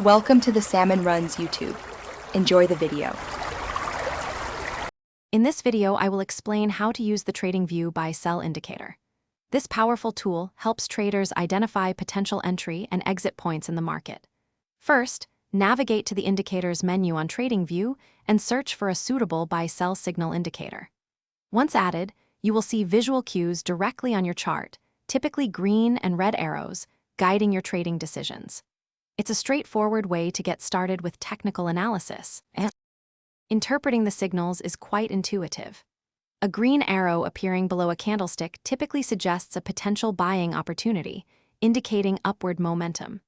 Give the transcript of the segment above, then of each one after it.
Welcome to the Salmon Runs YouTube. Enjoy the video. In this video, I will explain how to use the TradingView buy-sell indicator. This powerful tool helps traders identify potential entry and exit points in the market. First, navigate to the indicator's menu on TradingView and search for a suitable buy-sell signal indicator. Once added, you will see visual cues directly on your chart, typically green and red arrows, guiding your trading decisions. It's a straightforward way to get started with technical analysis. Interpreting the signals is quite intuitive. A green arrow appearing below a candlestick typically suggests a potential buying opportunity, indicating upward momentum.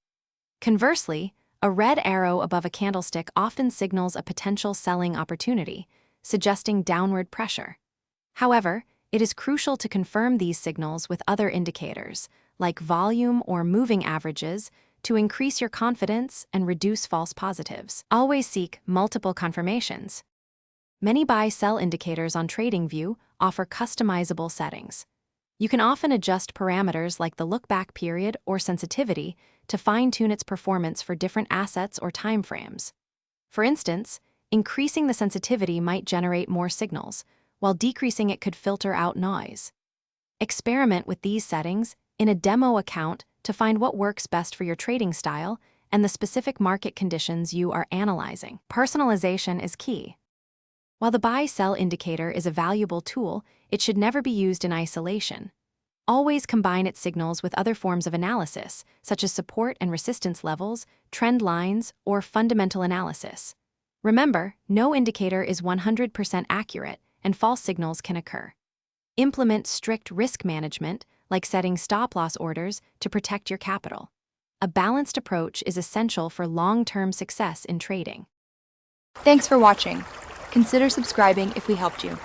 Conversely, a red arrow above a candlestick often signals a potential selling opportunity, suggesting downward pressure. However, it is crucial to confirm these signals with other indicators, like volume or moving averages, to increase your confidence and reduce false positives. Always seek multiple confirmations. Many buy-sell indicators on TradingView offer customizable settings. You can often adjust parameters like the look-back period or sensitivity to fine-tune its performance for different assets or timeframes. For instance, increasing the sensitivity might generate more signals, while decreasing it could filter out noise. Experiment with these settings in a demo account to find what works best for your trading style and the specific market conditions you are analyzing. Personalization is key. While the buy-sell indicator is a valuable tool, it should never be used in isolation. Always combine its signals with other forms of analysis, such as support and resistance levels, trend lines, or fundamental analysis. Remember, no indicator is 100% accurate, and false signals can occur. Implement strict risk management, like setting stop-loss orders to protect your capital. A balanced approach is essential for long-term success in trading. Thanks for watching. Consider subscribing if we helped you.